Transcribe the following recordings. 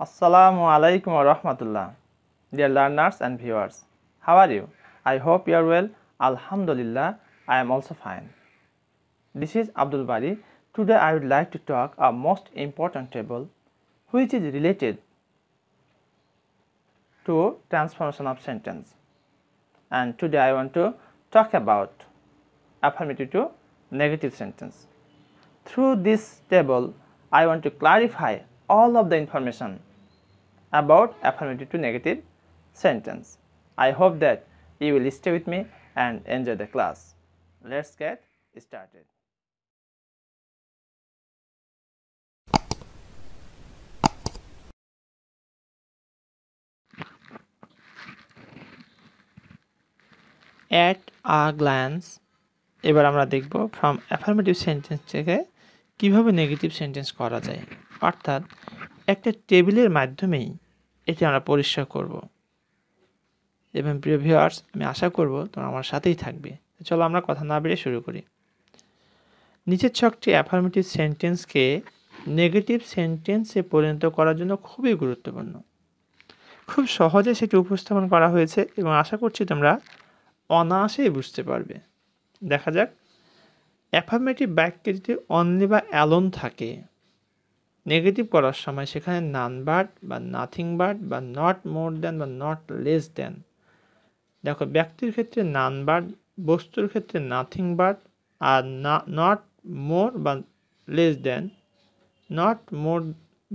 Assalamu alaikum wa rahmatullah. Dear learners and viewers, how are you? I hope you are well. Alhamdulillah, I am also fine. This is Abdul Bari. Today I would like to talk a most important table which is related to transformation of sentence. And today I want to talk about affirmative to negative sentence. Through this table, I want to clarify all of the information about affirmative to negative sentence. I hope that you will stay with me and enjoy the class. Let's get started. At a glance, এবার আমরা দেখব from affirmative sentence থেকে কিভাবে negative sentence করা যায়, অর্থাৎ একটা টেবিলের মাধ্যমেই এটি আমরা পরিষ্কার করব। এবং প্রিয় ভিউয়ার্স, আমি আশা করব তোমরা আমার সাথেই থাকবে। চলো আমরা কথা না বেরিয়ে শুরু করি। নিচের ছকটি অ্যাফার্মেটিভ সেন্টেন্সকে নেগেটিভ সেন্টেন্সে পরিণত করার জন্য খুবই গুরুত্বপূর্ণ। খুব সহজে সেটি উপস্থাপন করা হয়েছে এবং আশা করছি তোমরা অনায়াসেই বুঝতে পারবে। দেখা যাক, অ্যাফার্মেটিভ বাক্যে যদি অনলি বা অ্যালোন থাকে, নেগেটিভ করার সময় সেখানে নান বাট বা নাথিং বাট বা নট মোর দ্যান বা নট লেস দ্যান। দেখো, ব্যক্তির ক্ষেত্রে নান বাট, বস্তুর ক্ষেত্রে nothing but, are not more বা লেস দ্যান, নট মোর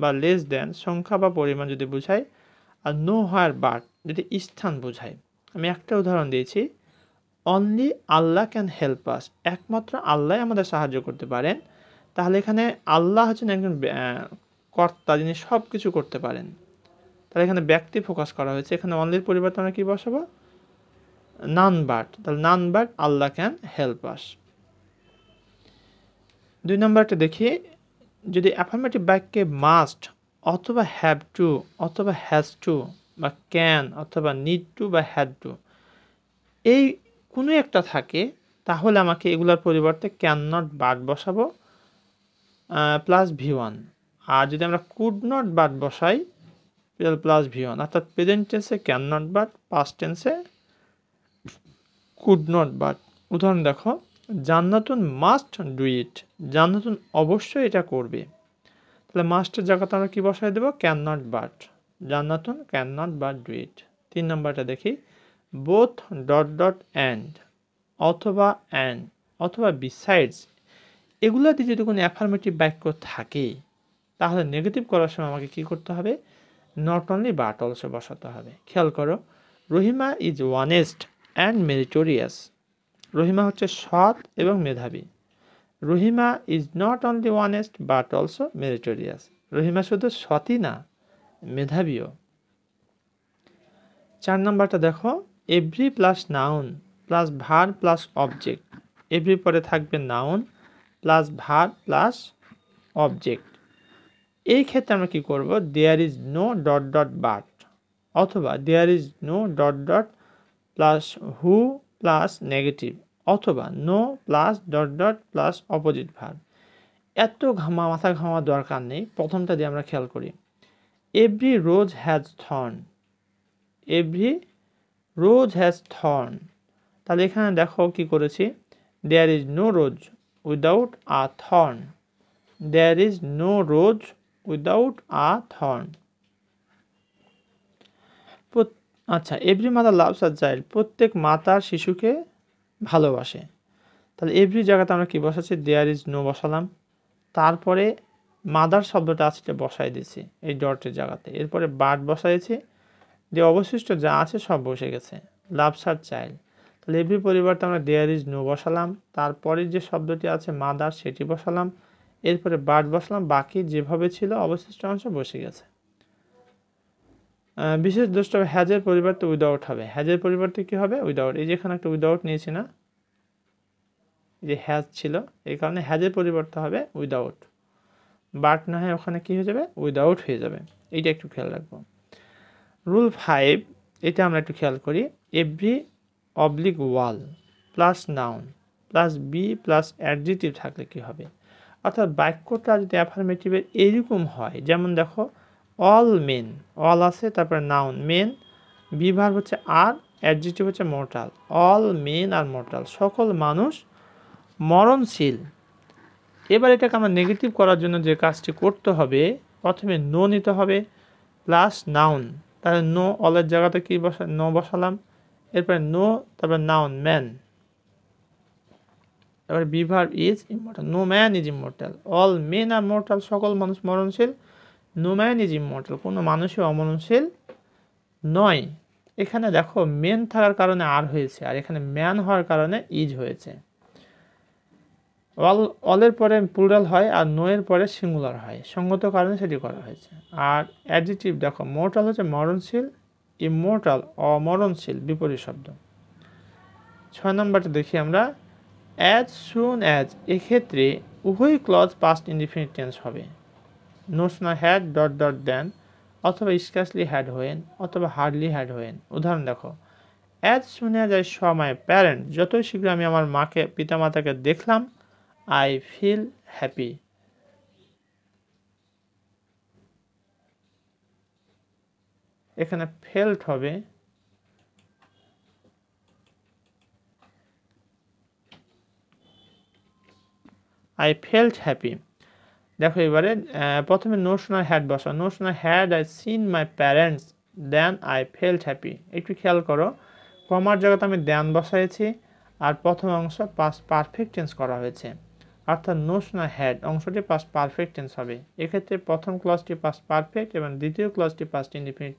বা লেস দ্যান সংখ্যা বা পরিমাণ যদি বোঝায়, আর নো হায়ার বাট যদি স্থান বোঝায়। আমি একটা উদাহরণ দিয়েছি, অনলি আল্লাহ ক্যান হেল্প আস, একমাত্র আল্লাহ আমাদের সাহায্য করতে পারেন। তাহলে এখানে আল্লাহ হচ্ছেন একজন কর্তা, যিনি সব কিছু করতে পারেন। তাহলে এখানে ব্যক্তি ফোকাস করা হয়েছে। এখানে অনলির পরিবর্তে আমরা কী বসাবো? None but. তাহলে none but Allah can help us. 2 নম্বরটা দেখি, যদি অ্যাফার্মেটিভ বাক্যে মাস্ট অথবা হ্যাভ টু অথবা হ্যাজ টু বা ক্যান অথবা নিড টু বা হ্যাড টু, এই কোনো একটা থাকে, তাহলে আমাকে এগুলোর পরিবর্তে ক্যান নট বাট বসাবো প্লাস V1। আর যদি আমরা কুড নট বাট বসাই প্লাস V1, অর্থাৎ প্রেজেন্ট টেন্সে ক্যান নট বাট, পাস্ট টেন্সে কুড নট বাট। উদাহরণ দেখো, জান্নাতুন মাস্ট ডু ইট, জান্নাতুন অবশ্যই এটা করবে। তাহলে মাস্টের জায়গাতে আমরা কি বসাই দেবো? Can not but. Jannatun can not but do it. 3 নম্বরটা দেখি, বোথ ডট ডট অ্যান্ড অথবা অ্যান্ড অথবা বিসাইডস, এগুলোতে যদি কোনো অ্যাফার্মেটিভ বাক্য থাকে, তাহলে নেগেটিভ করার সময় আমাকে কী করতে হবে? নট অনলি বাট অলসো বসাতে হবে। খেয়াল করো, Rahima is honest and meritorious. Rahima হচ্ছে সৎ এবং মেধাবী। Rahima is not only honest but also meritorious. Rahima শুধু সৎই না, মেধাবীও। 4 নম্বরটা দেখো, every plus noun plus verb plus object. Every পরে থাকবে noun plus verb plus object. এই ক্ষেত্রে আমরা কী করব? There is no dot dot but অথবা there is no dot dot plus who plus negative অথবা no plus dot dot plus opposite ভার। এত মাথা ঘামার দরকার নেই, প্রথমটা দিয়ে আমরা খেয়াল করি। Every rose has thorn, every rose has thorn. তাহলে এখানে দেখো কি করেছি, there is no rose without a thorn, there is no rose without a thorn. আচ্ছা, every mother loves a child, প্রত্যেক মাতার শিশুকে ভালোবাসে। তাহলে এভরি জায়গাতে আমরা কি বসাচ্ছি? দেয়ার ইজ নো বসালাম, তারপরে মাদার শব্দটা আছে বসাই দিয়েছি এই ডটের জায়গাতে, এরপরে বাট বসাইছি, যে অবশিষ্ট যা আছে সব বসে গেছে। লাভস আর চাইল্ড, তাহলে এভরি পরিবর্তে আমরা দেয়ার ইজ নো বসালাম, তারপরে যে শব্দটি আছে মাদার সেটি বসালাম, এরপরে বাট বসালাম, বাকি যেভাবে ছিল অবশিষ্ট অংশ বসে গেছে। বিশেষ দোষটা হবে হ্যাজের পরিবর্তে উইদাউট হবে। হ্যাজের পরিবর্তে কি হবে? উইদাউট। এই যেখানে একটা উইদাউট নিয়েছি না, যে হ্যাজ ছিল, এই কারণে হ্যাজের পরিবর্তে হবে উইদাউট। বাট না হয় ওখানে কি হয়ে যাবে? উইদাউট হয়ে যাবে। এইটা একটু খেয়াল রাখবো। রুল 5, এটা আমরা একটু খেয়াল করি। Every oblique wall plus noun plus be plus adjective থাকলে কি হবে? অর্থাৎ বাক্যটা যদি অ্যাফার্মেটিভের এইরকম হয়, যেমন দেখো, অল মেন, অল আছে, তারপরে নাউন মেন, বি ভার্ব হচ্ছে আর, অ্যাডজেক্টিভ হচ্ছে mortal. All men are mortal, সকল মানুষ মরণশীল। এবার এটাকে আমরা নেগেটিভ করার জন্য যে কাজটি করতে হবে, প্রথমে নো নিতে হবে প্লাস নাউন। তাহলে নো, অলের জায়গাতে কি নো বসালাম, এরপরে নো, তারপরে নাউন ম্যান, তারপরে be verb is immortal, no man is immortal. All men are mortal, সকল মানুষ মরণশীল। নো ম্যান ইজ ইমমর্টাল, কোনো মানুষই অমরণশীল নয়। এখানে দেখো মেন থাকার কারণে আর হয়েছে, আর এখানে ম্যান হওয়ার কারণে ইজ হয়েছে। অলের পরে প্লুরাল হয় আর নো এর পরে সিঙ্গুলার হয়, সঙ্গত কারণে সেটি করা হয়েছে। আর অ্যাডজেক্টিভ দেখো, মর্টাল হচ্ছে মরণশীল, ইমমর্টাল অমরণশীল, বিপরীত শব্দ। 6 নম্বরটা দেখি আমরা, অ্যাজ সুন অ্যাজ, এক্ষেত্রে উভয় ক্লজ পাস্ট ইনডিফিনিট টেন্স হবে। No sooner had dot dot then, অথবা স্কার্সলি হ্যাড হোয়েন, অথবা হার্ডলি হ্যাড হোয়েন। উদাহরণ দেখো, as soon as I saw my parent, যতই শীঘ্র আমি আমার মাকে, পিতামাতাকে দেখলাম, আই ফিল হ্যাপি। এখানে ফেল্ট হবে, আই ফেল্ট হ্যাপি। দেখো এবারে প্রথমে নো শোনার হ্যাড বসা, no sooner had I seen my parents then I felt happy. একটু খেয়াল করো, কমার জায়গাতে আমি দেন বসাইছি, আর প্রথম অংশ পাস্ট পারফেক্ট টেন্স করা হয়েছে, অর্থাৎ নো শোনার হ্যাড অংশটি পাস্ট পারফেক্ট টেন্স হবে। এক্ষেত্রে প্রথম ক্লজটি পাস্ট পারফেক্ট এবং দ্বিতীয় ক্লজটি পাস্ট ইনডিফিনিট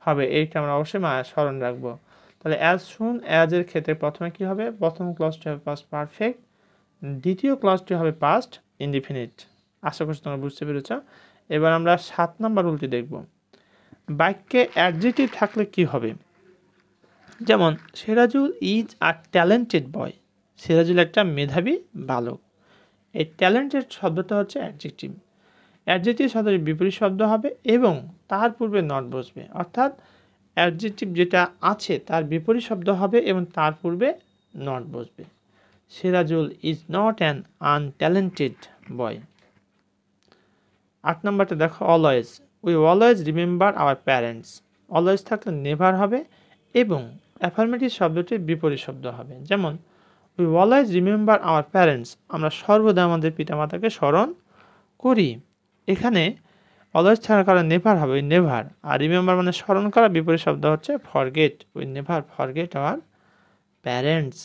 হবে, এইটা আমরা অবশ্যই স্মরণ রাখবো। তাহলে অ্যাজ সুন অ্যাজ এর ক্ষেত্রে প্রথমে কি হবে, প্রথম ক্লজটি হবে পাস্ট পারফেক্ট, দ্বিতীয় ক্লজটি হবে পাস্ট ইনডিফিনিট। আশা করছি তোমরা বুঝতে পেরেছ। এবার আমরা 7 নম্বর রুলটি দেখব। বাক্যে অ্যাডজেক্টিভ থাকলে কি হবে, যেমন সিরাজুল ইজ আ ট্যালেন্টেড বয়, সিরাজুল একটা মেধাবী বালক। এই ট্যালেন্টেড শব্দটা হচ্ছে অ্যাডজেক্টিভ। অ্যাডজেক্টিভ শব্দের বিপরীত শব্দ হবে এবং তার পূর্বে নট বসবে, অর্থাৎ অ্যাডজেক্টিভ যেটা আছে তার বিপরীত শব্দ হবে এবং তার পূর্বে নট বসবে। সিরাজুল ইজ নট অ্যান আনট্যালেন্টেড বয়। 8 নম্বরটা দেখো, always, we always remember our parents. Always থাকলে নেভার হবে এবং অ্যাফার্মেটিভ শব্দটির বিপরীত শব্দ হবে, যেমন we always remember our parents, আমরা সর্বদা আমাদের পিতামাতাকে স্মরণ করি। এখানে অলওয়েজ থাকার কারণে নেভার হবে, উই নেভার, আর রিমেম্বার মানে স্মরণ করা, বিপরীত শব্দ হচ্ছে forget, we never forget our parents.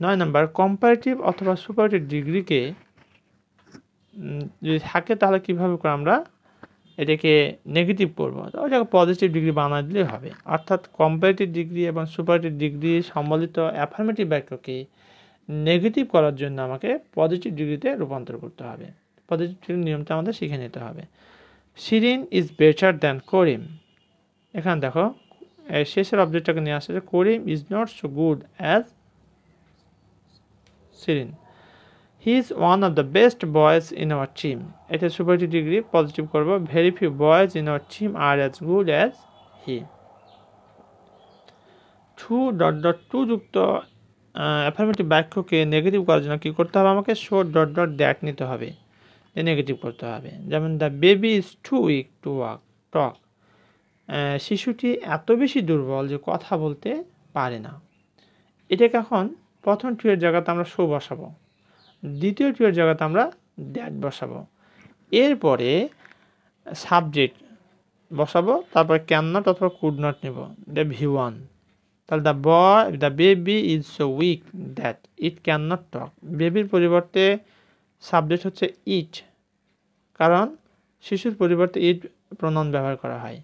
9 number, comparative অথবা সুপারটিভ ডিগ্রিকে যদি থাকে তাহলে কীভাবে করে আমরা এটাকে নেগেটিভ করবো, ওইটাকে পজিটিভ ডিগ্রি বানাই দিলে হবে। অর্থাৎ কম্পারেটিভ ডিগ্রি এবং সুপারটিভ ডিগ্রি সম্বলিত অ্যাফার্মেটিভ বাক্যকে নেগেটিভ করার জন্য আমাকে পজিটিভ ডিগ্রিতে রূপান্তর করতে হবে। পজিটিভ ডিগ্রির নিয়মটা আমাদের শিখে নিতে হবে। Shirin is better than Karim. এখানে দেখো শেষের অবজেক্টটাকে নিয়ে আসছে, Karim is not so good as Shirin. He is one of the best boys in our team. এটা সুপারটিভ ডিগ্রি পজিটিভ করবো। Very few boys in our team are as good as he. To dot dot to যুক্ত affirmative বাক্যকে negative করার জন্য কী করতে হবে, আমাকে show dot dot that নিতে হবে, নেগেটিভ করতে হবে। যেমন the baby is too weak to talk. শিশুটি এত বেশি দুর্বল যে কথা বলতে পারে না। এটাকে এখন প্রথম টু এর জায়গাতে আমরা শো বসাবো, দ্বিতীয় টু এর জায়গাতে আমরা দ্যাট বসাবো, এরপরে সাবজেক্ট বসাবো, তারপর ক্যান নট অথবা কুড নট নেব, দ্য ভি1। তাহলে the baby is so weak that it can not টক। বেবির পরিবর্তে সাবজেক্ট হচ্ছে ইট, কারণ শিশুর পরিবর্তে ইট প্রনাউন ব্যবহার করা হয়।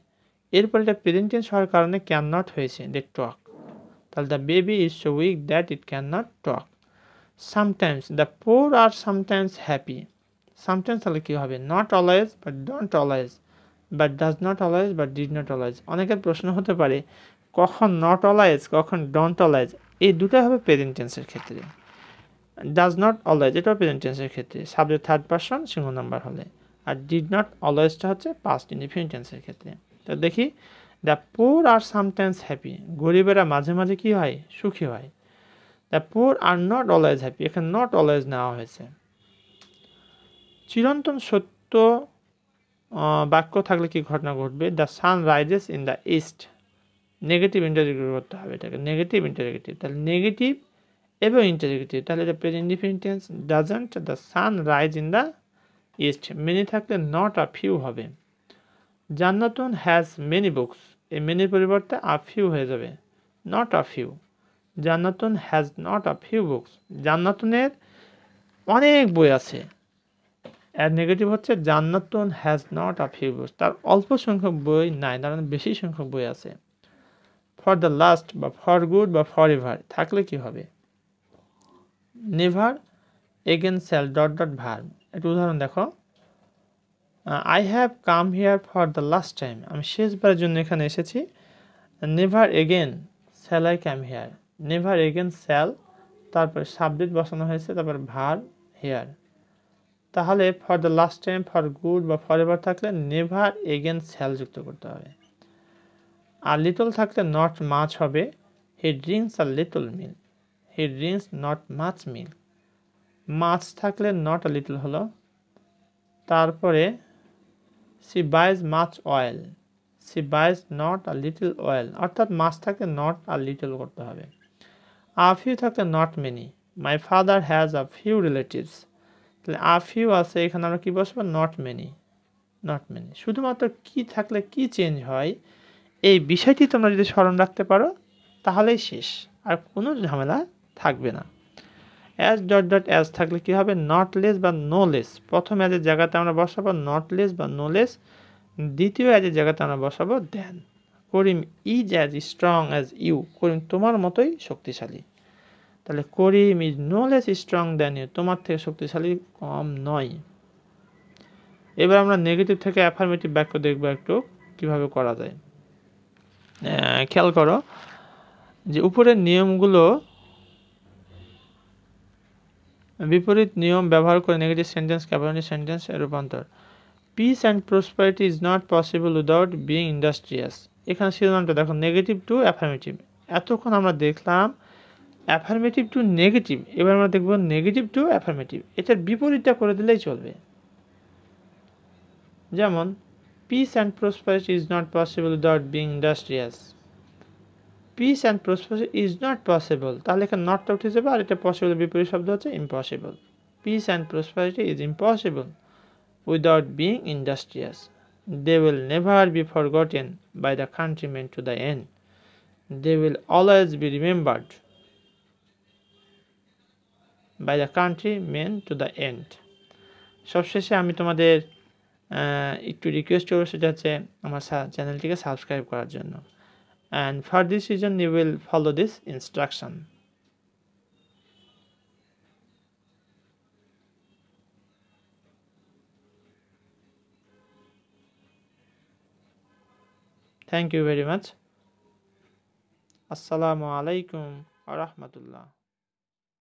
এরপর এটা প্রেজেন্ট টেন্স হওয়ার কারণে ক্যান নট হয়েছে, দে টক। তাহলে the baby is so weak that it can not talk. Sometimes, the poor are sometimes happy. Sometimes তাহলে কী হবে, not always but don't always, but does not always but did not always. অনেকের প্রশ্ন হতে পারে কখন not always কখন don't always, এই দুটোই হবে প্রেজেন্ট টেন্সের ক্ষেত্রে। ডাজ নট অলওয়েজ এটাও প্রেজেন্ট টেন্সের ক্ষেত্রে, subject third person singular number হলে, আর ডিড নট অলওয়েজটা হচ্ছে পাস্ট ইনডিফিনিট টেন্সের ক্ষেত্রে। তো দেখি, the poor are sometimes happy, গরিবেরা মাঝে মাঝে কী হয়, সুখী হয়। The poor are not always happy, এখানে নট অলওয়েজ নেওয়া হয়েছে। চিরন্তন সত্য বাক্য থাকলে কি ঘটনা ঘটবে? The sun rises in the east. Negative interrogative করতে হবে এটাকে, নেগেটিভ ইন্টারোগেটিভ। তাহলে নেগেটিভ এবং ইন্টারোগেটিভ, তাহলে এটা present indefinite tense. Doesn't the sun rise in the east, many থাকলে নট আ ফিউ হবে। জান্নাতুন হ্যাজ মেনি বুকস, এই মেনির পরিবর্তে আ ফিউ হয়ে যাবে, not a few. Jannatun has not a few books, জান্নাতুনের অনেক বই আছে। এর নেগেটিভ হচ্ছে Jannatun has not a few books, তার অল্প সংখ্যক বই নাই, তার বেশি সংখ্যক বই আছে। ফর দ্য লাস্ট বা ফর গুড বা ফর এভার থাকলে কি হবে? Never again shall dot dot verb. একটা উদাহরণ দেখো, I have come here for the last time, আমি শেষবারের জন্য এখানে এসেছি। Never again shall I come here, never again shall, তারপরে সাবজেক্ট বসানো হয়েছে, তারপর ভার্ব হিয়ার। তাহলে for the last time, for good বা ফর এভার থাকলে নেভার এগেন শ্যাল যুক্ত করতে হবে। আর লিটল থাকলে নট মাছ হবে, he drinks a little milk, he drinks not much milk. Much থাকলে নট আ লিটল হলো। তারপরে she buys much oil, she buys not a little oil, অর্থাৎ মাছ থাকলে নট আ লিটল করতে হবে। A few থাকলে not many, my father has a few relatives, তাহলে a few আছে, এখানে আমরা কি বসবো? Not many, not many. শুধুমাত্র কি থাকলে কি চেঞ্জ হয়, এই বিষয়টি তোমরা যদি স্মরণ রাখতে পারো তাহলেই শেষ, আর কোনো ঝামেলা থাকবে না। অ্যাজ ডট ডট অ্যাজ থাকলে কি হবে? নট লেস বা নো লেস, প্রথম অ্যাজের জায়গাতে আমরা বসাবো নট লেস বা নো লেস, দ্বিতীয় অ্যাজের জায়গাতে আমরা বসাবো then. Karim is as strong as you, Karim তোমার মতোই শক্তিশালী, তাহলে Karim is no less strong than you, তোমার থেকে শক্তিশালী কম নয়। এবার আমরা নেগেটিভ থেকে অ্যাফার্মেটিভ বাক্য দেখবো একটু কিভাবে করা যায়। খেয়াল করো যে উপরের নিয়মগুলো বিপরীত নিয়ম ব্যবহার করে নেগেটিভ সেন্টেন্সকে অ্যাফার্মেটিভ সেন্টেন্সে রূপান্তর। Piece and prosperity is not possible without being industrious, এখানে শিরোনামটা দেখো, নেগেটিভ টু অ্যাফার্মেটিভ। এতক্ষণ আমরা দেখলাম অ্যাফার্মেটিভ টু নেগেটিভ, এবার আমরা দেখব নেগেটিভ টু অ্যাফার্মেটিভ, এটার বিপরীতটা করে দিলেই চলবে। যেমন piece and prosperity is not possible without being industrious, piece and prosperity is not possible, তাহলে এখানে নটটা উঠে যাবে, আর এটা পসিবল বিপরীত শব্দ হচ্ছে impossible. Piece and prosperity is impossible without being industrious. They will never be forgotten by the countrymen to the end. They will always be remembered by the countrymen to the end. সবশেষে আমি তোমাদের একটু request করবো, সেটা হচ্ছে আমার চ্যানেলটিকে subscribe করার জন্য। And for this reason you will follow this instruction. Thank you very much. Assalamu alaikum wa rahmatullah.